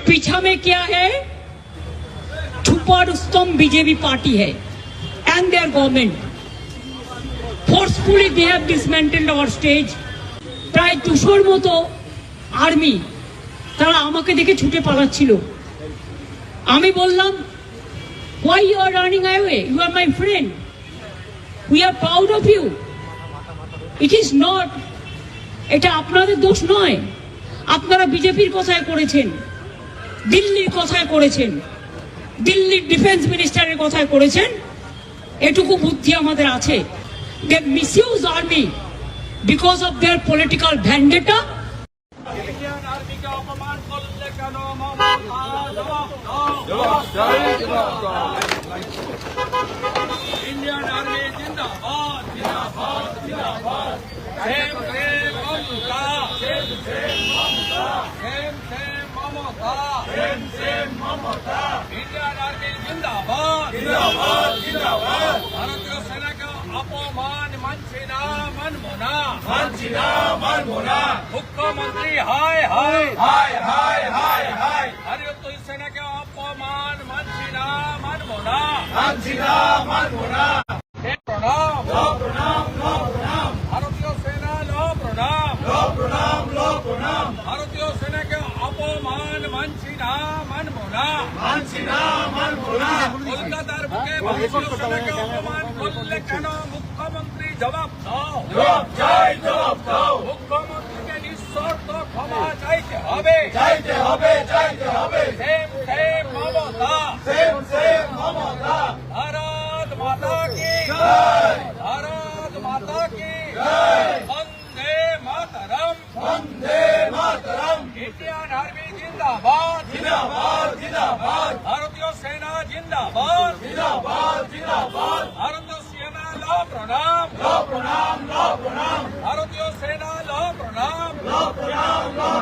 पीछा में क्या है? छुपा रुस्तम बीजेपी पार्टी है and their government. Forcefully they have dismantled our stage. প্রায় 200-র মতো আর্মি তারা আমাকে দেখে ছুটে পালাচ্ছিল। আমি বললাম, why you are running away? You are my friend. We are proud of you. It is not. এটা আপনাদের দোষ নয়। আপনারা বিজেপির কথায় করেছেন, দিল্লির কথায় করেছেন, দিল্লির ডিফেন্স মিনিস্টারের কথায় করেছেন। এটুকু বুদ্ধি আমাদের আছে। They misuse army because of their political vendetta. Indian আর্মিকে অপমান করলে কেন মমতা? ইন্ডিয়ান আর্মি জিন্দাবাদ, জিন্দাবাদ, জিন্দাবাদ। Same same Mamata, same same Mamata, same same Mamata, same same Mamata. Indian army জিন্দাবাদ, জিন্দাবাদ, জিন্দাবাদ। ভারতীয় সেনাকে অপমান মানছি না, মানব না, মানছি না, মানব না। মুখ্যমন্ত্রী হায় হায় হায় হায় হায় হায়। ভারতীয় সেনাকে অপমান মানছি না, মানব না, মানছি না, মানব না। প্রণাম, প্রণাম, প্রণাম। ভারতীয় সেনা প্রণাম, প্রণাম, প্রণাম। ভারতীয় সেনাকে অপমান মানছি না, মানব না, মানছি না, মানব না। কলকাতার বুকে ভারতীয় সেনাকে অপমান করলে কেন মুখ্যমন্ত্রী জবাব দাও, জবাব চাই, জবাব দাও। মুখ্যমন্ত্রীকে নিঃশর্ত ক্ষমা চাইতে হবে, চাইতে হবে, চাইতে হবে। Same same Mamata, same same Mamata. Bharat মাতা কি জয়, ভারত মাতা কি জয়। বন্দে মাতরম, বন্দে মাতরম। ইন্ডিয়ান আর্মি জিন্দাবাদ, জিন্দাবাদ, জিন্দাবাদ। ভারতীয় সেনা জিন্দাবাদ, জিন্দাবাদ, জিন্দাবাদ। ভারতীয় সেনা প্রণাম, প্রণাম, প্রণাম। ভারতীয় সেনা প্রণাম, প্রণাম,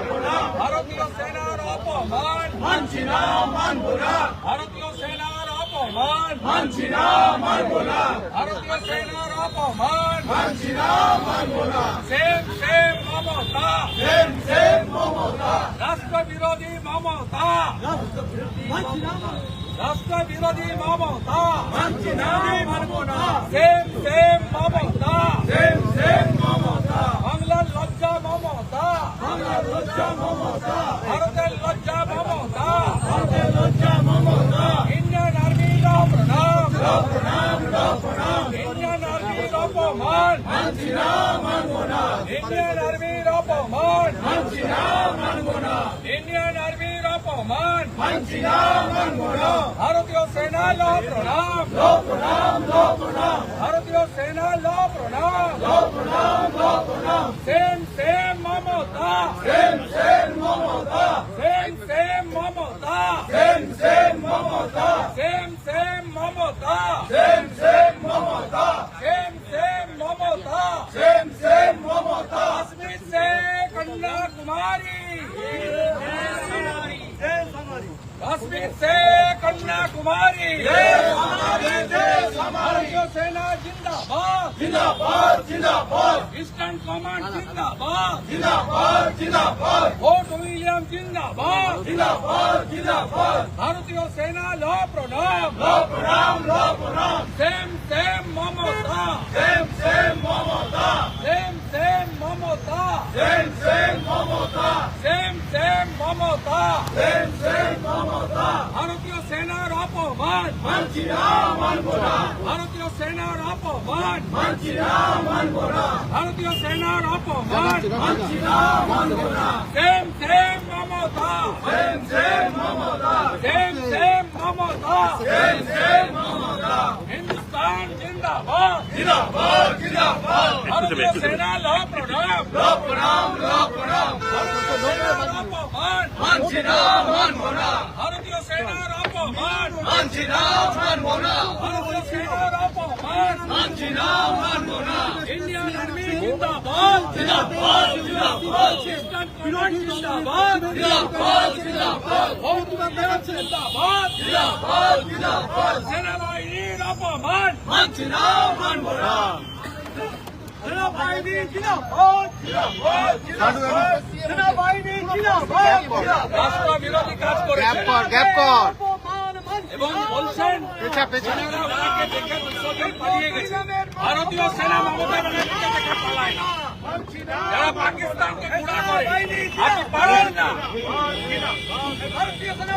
প্রণাম। ভারতীয় সেনার অপমান মানছি না, মানব না। ভারতীয় সেনার অপমান মানছি না, মানব না। ভারতীয় সেনার অপমান মানছি না, মানব না। Same same Mamata, same same Mamata. রাষ্ট্রবিরোধী মমতা, রাষ্ট্রবিরোধী মমতা মানছি না, মানব না। Same same Mamata, same same Mamata. বাংলার লজ্জা মমতা, বাংলার লজ্জা মমতা। ভারতের লজ্জা মমতা, ভারতের লজ্জা মমতা। ইন্ডিয়ান আর্মির প্রণাম, প্রণাম, প্রণাম। ইন্ডিয়ান আর্মির অপমান মানছি না, মানব না। ইন্ডিয়ান আর্মির অপমান মানছি না, মানব না। ইন্ডিয়ান আর্মির অপমান মানছি না, মানব না। ভারতীয় সেনা প্রণাম, প্রণাম, প্রণাম। ভারতীয় সেনা প্রণাম, প্রণাম, প্রণাম। Same same Mamata, same same Mamata, same same Mamata, same same Mamata, same same Mamata, same same Mamata, same same Mamata, same same Mamata. Kashmir से कन्याकुमारी, काश्मीर से कन्याकुमारी। भारतीय सेना जिंदाबाद, जिंदाबाद, जिंदाबाद। ईस्टर्न कमांड जिंदाबाद, जिंदाबाद, जिंदाबाद। फोर्ट विलियम जिंदाबाद, जिंदाबाद, जिंदाबाद। भारतीय सेना प्रणाम, प्रणाम, प्रणाम। सेम सेम ममता, सेम सेम ममता, सेम सेम ममता, सेम सेम ममता, सेम सेम ममता, सेम सेम ममता। ভারতীয় সেনার অপমান মানছি না, মানব না। ভারতীয় সেনার অপমান মানছি না, মানব না। ভারতীয় সেনার অপমান মানছি না, মানব না। Same same Mamata, same same Mamata, same same Mamata, same same Mamata. Hindustan জিন্দাবাদ, জিন্দাবাদ, জিন্দাবাদ। ভারতীয় সেনা প্রণাম, প্রণাম, প্রণাম। ভারতীয় সেনার অপমান মানছি না, মানব না। ভারতীয় সেনার অপমান মানছি না, মানব না। ভারতীয় সেনার অপমান মানছি না, মানব না। ইন্ডিয়ান আর্মি জিন্দাবাদ, জিন্দাবাদ, জিন্দাবাদ। ইস্টার্ন কমান্ড জিন্দাবাদ, জিন্দাবাদ, জিন্দাবাদ। জিন্দাবাদ, জিন্দাবাদ, জিন্দাবাদ। সেনাবাহিনীর অপমান মানছি না, মানব না। সেনাবাহিনী জিন্দাবাদ জিন্দাবাদ সেনাবাহিনী জিন্দাবাদ রাষ্ট্রবিরোধী কাজ করে এবং বলছেন সেনারা ওনাকে দেখে দুঃখে পালিয়ে গেছে। ভারতীয় সেনা মমতা ব্যানার্জিকে দেখে পালায় না। যারা পাকিস্তানকে গুঁড়া করে আপনি পারেন না।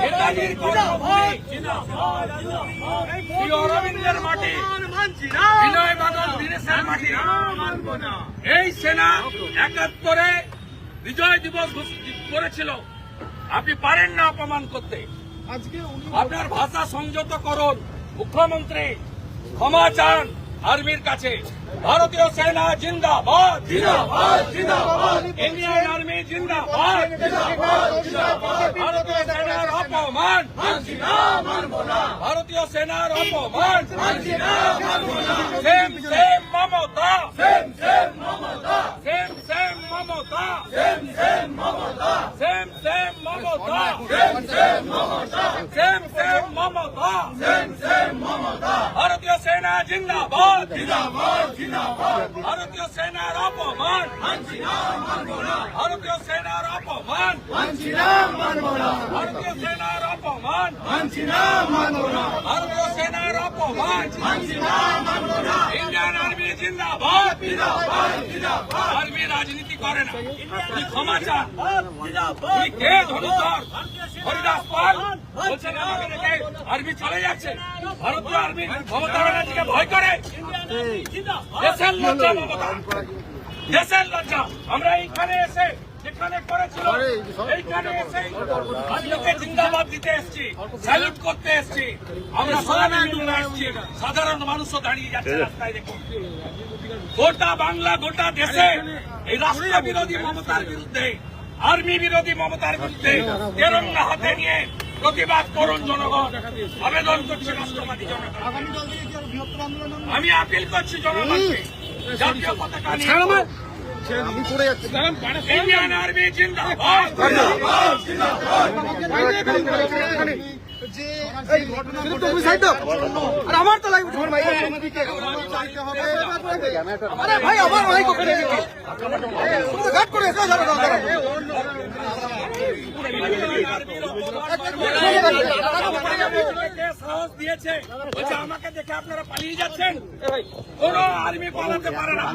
নেতাজির কর্মভূমি শ্রী অরবিন্দের মাটি, বিনয় বাদল দীনেশের মাটি। এই সেনা ৭১ বিজয় দিবস করেছিল, আপনি পারেন না অপমান করতে। আপনার ভাষা সংযত করুন। মুখ্যমন্ত্রী ক্ষমা চান আর্মির কাছে। ভারতীয় সেনা জিন্দাবাদ জিন্দাবাদ জিন্দাবাদ ইন্ডিয়ান আর্মি জিন্দাবাদ জিন্দাবাদ জিন্দাবাদ ভারতীয় সেনার অপমান ভারতীয় সেনার অপমান same same Mamata same same Mamata same same Mamata same same Mamata same same Mamata same same Mamata same same Mamata same same Mamata ভারতীয় সেনা জিন্দাবাদ জিন্দাবাদ জিন্দাবাদ ভারতীয় সেনার অপমান ভারতীয় সেনার অপমান ভারতীয় সেনার অপমান ভারতীয় সেনার অপমান ইন্ডিয়ান আর্মি জিন্দাবাদ আর্মি রাজনীতি করে না। উনি ক্ষমা চান। উনি কে? ধনুধর হরিদাস পাল বলছেন আমাকে দেখে আর্মি চলে যাচ্ছে। ভারতীয় আর্মি মমতা ব্যানার্জিকে ভয় করে। দেশের লজ্জা মমতা, দেশের লজ্জা। আমরা এইখানে এসে যেখানে করেছিল এইখানে এসে আর্মিকে জিন্দাবাদ দিতে এসছি, স্যালুট করতে এসছি। আমরা সবাই মিলে এসছি। সাধারণ মানুষও দাঁড়িয়ে যাচ্ছে রাস্তায়। দেখুন গোটা বাংলা, গোটা দেশে এই রাষ্ট্র বিরোধী মমতার বিরুদ্ধে, আর্মি বিরোধী মমতার বিরুদ্ধে তেরঙ্গা হাতে নিয়ে প্রতিবাদ করুন জনগণ। আবেদন করছে রাষ্ট্রবাদী জনগণ। আমি আপিল করছি জনগণকে, জাতীয় পতাকা নিয়ে ইন্ডিয়ান আর্মি জিন্দাবাদ আমার তো লাগবে ভাই আমার ভাই ঘাট করে সাহস দিয়েছে, বলছে আমাকে দেখে আপনারা পালিয়ে যাচ্ছেন। কোন আর্মি পালাতে পারে না।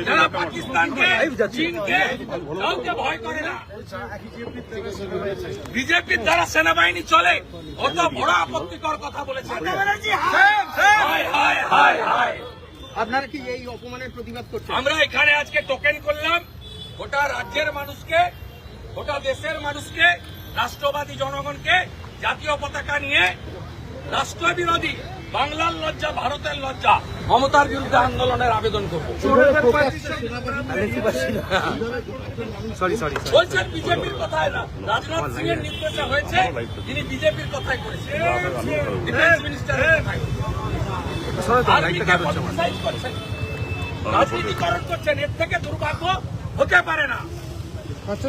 যারা পাকিস্তানকে, চীনকে, কাউকে ভয় করে না। বিজেপির দ্বারা সেনাবাহিনী চলে, অত বড় আপত্তিকর কথা বলেছে। আপনারা কি এই অপমানের প্রতিবাদ করছেন? আমরা এখানে আজকে টোকেন করলাম গোটা রাজ্যের মানুষকে, গোটা দেশের মানুষকে, রাষ্ট্রবাদী জনগণকে জাতীয় পতাকা নিয়ে রাষ্ট্রবিরোধী, বাংলার লজ্জা, ভারতের লজ্জা মমতার বিরুদ্ধে আন্দোলনের আবেদন করব। বলছেন বিজেপির কথায় না, রাজনাথ সিং এর নির্দেশে হয়েছে, তিনি বিজেপির কথাই করেছেন, ডিফেন্স মিনিস্টারের কথাই। আর্মিকে পলিটিসাইজ করছেন, রাজনীতিকরণ করছেন। এর থেকে দুর্ভাগ্য হতে পারে না।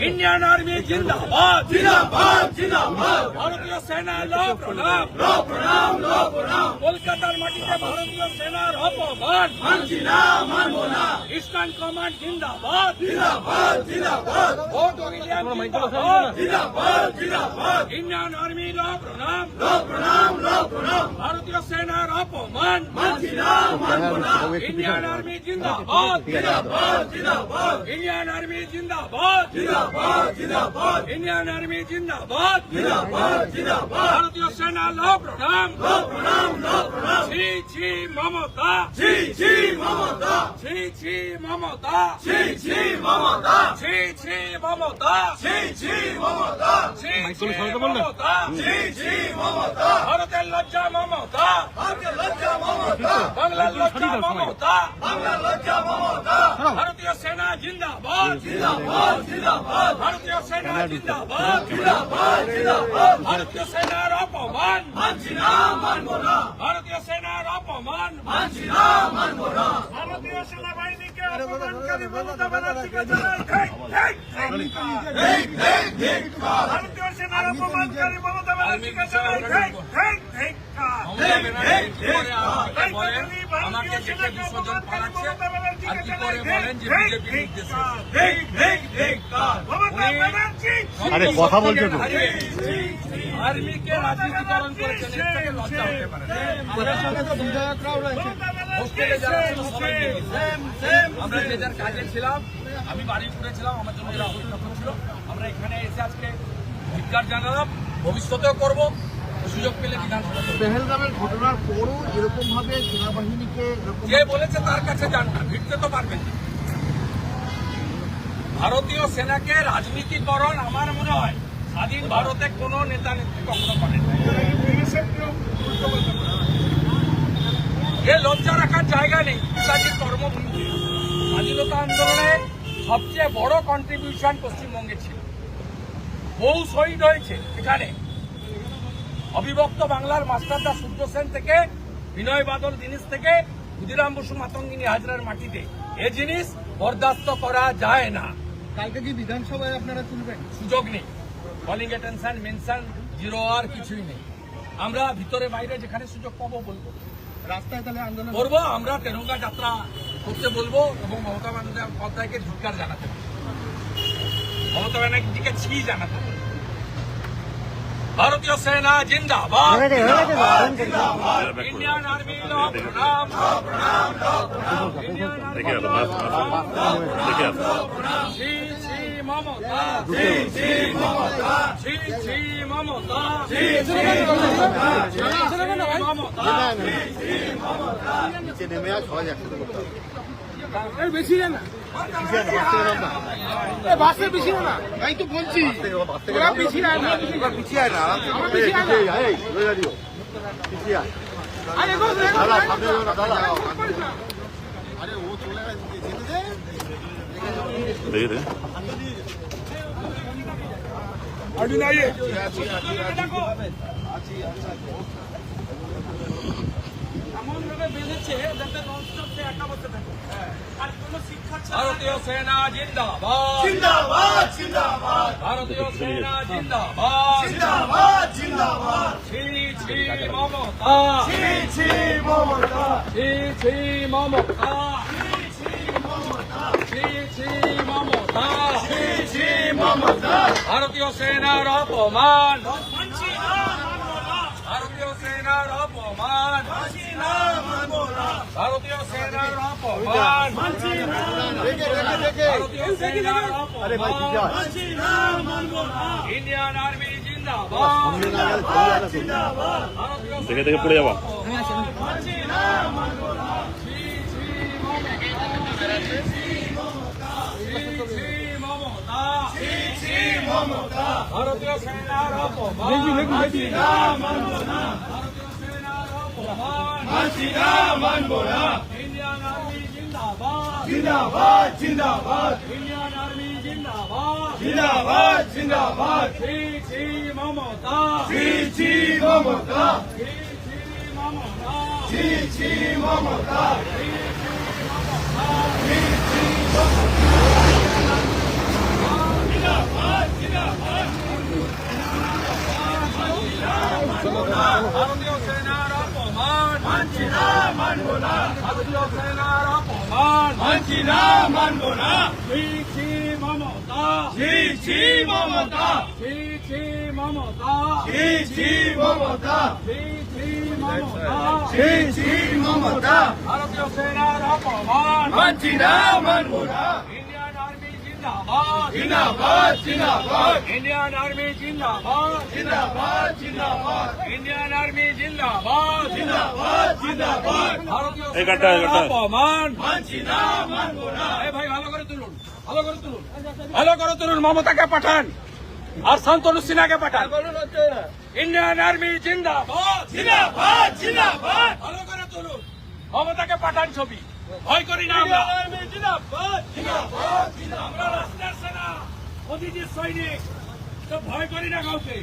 ইন্ডিয়ান আর্মি জিন্দাবাদ জিন্দাবাদ জিন্দাবাদ ভারতীয় সেনা লো প্রণাম লো প্রণাম লো প্রণাম কলকাতার মাটিতে ভারতীয় সেনার অপমান মানছি না, মানব না। ইস্টার্ন কমান্ড জিন্দাবাদ জিন্দাবাদ জিন্দাবাদ ভোট উইলিয়াম জিন্দাবাদ জিন্দাবাদ জিন্দাবাদ ইন্ডিয়ান আর্মি লো প্রণাম লো প্রণাম লো প্রণাম ভারতীয় সেনার অপমান মানছি না, মানব না। ইন্ডিয়ান আর্মি জিন্দাবাদ জিন্দাবাদ জিন্দাবাদ ইন্ডিয়ান আর্মি জিন্দাবাদ জিন্দাবাদ জিন্দাবাদ ইন্ডিয়ান আর্মি জিন্দাবাদ জিন্দাবাদ জিন্দাবাদ ভারতীয় সেনা লো প্রণাম লো প্রণাম লো প্রণাম ছি ছি মমতা ছি ছি মমতা ছি ছি মমতা ছি ছি মমতা ছি ছি মমতা ছি ছি মমতা ছি ছি মমতা ছি ছি মমতা ভারতের লজ্জা মমতা, ভারতের লজ্জা মমতা, বাংলার লজ্জা মমতা, বাংলার লজ্জা মমতা ভারতীয় সেনা জিন্দাবাদ জিন্দাবাদ জিন্দাবাদ ভারতীয় সেনা জিন্দাবাদ জিন্দাবাদ জিন্দাবাদ ভারতীয় সেনার অপমান মানছি না, মানব না। ভারতীয় সেনার অপমান মানছি না, মানব না। ভারতীয় সেনাবাহিনীকে অপমানকারী মমতা ব্যানার্জিকে জানাই ভারতীয় সেনার অপমানকারী মমতা ব্যানার্জিকে জানাই মমতা ব্যানার্জি কি করে আমাকে বলেন আমাকে দেখে 200 জন পালাচ্ছে আর কি করে বলেন যে বিজেপি নির্দেশে আরে কথা বলছো তো। আর্মিকে রাজনীতিকরণ করেছেন, এর থেকে লজ্জা হতে পারে না। আপনার সঙ্গে তো বিধায়করাও রয়েছে। হোস্টেলে যারা ছিল সবাই নিয়ে গেছে। আমরা যে যার কাজে ছিলাম, আমি বাড়ি ছিলাম, আমার জন্য যারা অপেক্ষা করছিল, আমরা এখানে এসে আজকে ধিক্কার জানালাম, ভবিষ্যতেও করব, সুযোগ পেলে বিধানসভা করব। পেহেলগামের ঘটনার পরও এরকম ভাবে সেনাবাহিনীকে এরকম যে বলেছে তার কাছে যান না, ভিড়তে তো পারবেন না। ভারতীয় সেনাকে রাজনীতিকরণ আমার মনে হয় স্বাধীন ভারতে কোনো নেতা নেত্রী কখনো করেন না। এ লজ্জা রাখার জায়গা নেই। নেতাজির কর্মভূমি স্বাধীনতা আন্দোলনে সবচেয়ে বড় কন্ট্রিবিউশন পশ্চিমবঙ্গে ছিল। বহু শহীদ হয়েছে এখানে। অবিভক্ত বাংলার মাস্টারদা সূর্য সেন থেকে বিনয় বাদল জিনিস থেকে ক্ষুদিরাম বসু মাতঙ্গিনী হাজরার মাটিতে এ জিনিস বরদাস্ত করা যায় না। কালকে কি বিধানসভায় আপনারা তুলবেন? সুযোগ নেই। কলিং অ্যাটেনশন মেনশন জিরো আর কিছুই নেই। আমরা ভিতরে বাইরে যেখানে সুযোগ পাবো বলবো, রাস্তায় তাহলে আন্দোলন করবো। আমরা তেরঙ্গা যাত্রা করতে বলবো এবং মমতা বন্দ্যোপাধ্যায়কে ধিক্কার জানাতে বলবো, মমতা ব্যানার্জিকে ছি জানাতে বলবো। ভারতীয় সেনা জিন্দাবাদ, ইন্ডিয়ান আর্মি প্রণাম, ইন্ডিয়ান আর্মি শ্রী শ্রী মমতা, শ্রী শ্রী মমতা, শ্রী শ্রী মমতা, শ্রী শ্রী মমতা, নিচে নেমে আর সবাই একসাথে করতে হবে। বেশি না বাসে বেশি না, তাই তো বলছি ওরা বেশি না পিছিয়ে আয় না, পিছিয়ে আয়, এই রয়ে যাও, পিছিয়ে আয়। দাদা সামনে যাও না, দাদা আরে ও চলে গেছে, যেতে দে দেখে দে। ভারতীয় সেনা জিন্দাবাদ, জিন্দাবাদ, জিন্দাবাদ, ভারতীয় সেনা জিন্দাবাদ, জিন্দাবাদ, জিন্দাবাদ, শ্রী শ্রী মমতা, শ্রী শ্রী মমতা, শ্রী শ্রী মমতা, শ্রী শ্রী মমতা, শ্রী শ্রী মমতা, ভারতীয় সেনার অপমান, ভারতীয় সেনার অপমান, ভারতীয় সেনার অপমান, ভারতীয় সেনার আরে ভাই পিছিয়ে অপমান, আয়। ইন্ডিয়ান আর্মি জিন্দাবাদ, দেখে দেখে পড়ে যাবা। ভারতীয় সেনার অপমান, ভারতীয় সেনার অপমান, ইন্ডিয়ান আর্মি জিন্দাবাদ, জিন্দাবাদ, জিন্দাবাদ, ইন্ডিয়ান আর্মি জিন্দাবাদ, জিন্দাবাদ, জিন্দাবাদ, শ্রী শ্রী মমতা, শ্রী শ্রী মমতা, শ্রী শ্রী মমতা, শ্রী শ্রী মমতা, শ্রী শ্রী ভারতীয় সেনার অপমান, মানছি না, মানব না, ভারতীয় সেনার অপমান, মানছি না, মানব না, শ্রী শ্রী মমতা, শ্রী শ্রী মমতা, শ্রী শ্রী মমতা, শ্রী শ্রী মমতা, শ্রী শ্রী মমতা, শ্রী শ্রী মমতা, ভারতীয় সেনার অপমান, মানছি না, মানব না, ইন্ডিয়ান আর্মি জিন্দাবাদ, জিন্দাবাদ, জিন্দাবাদ, ইন্ডিয়ান আর্মি জিন্দাবাদ, জিন্দাবাদ, জিন্দাবাদ, ইন্ডিয়ান আর্মি জিন্দাবাদ, জিন্দাবাদ, জিন্দাবাদ, ভারতীয় সেনার অপমান, মানছি না, মানব না। এই ভাই ভালো করে তুলুন, ভালো করে তুলুন, ভালো করে তুলুন, মমতাকে পাঠান আর শান্তনু সিনহাকে পাঠান। ইন্ডিয়ান আর্মি জিন্দাবাদ, জিন্দাবাদ, জিন্দাবাদ, ভালো করে তুলুন, মমতাকে পাঠান ছবি। ভয় করি না আমরা, জিন্দাবাদ, জিন্দাবাদ, আমরা রাষ্ট্রের সেনা, মোদিজির সৈনিক, তো ভয় করি না কাউকে।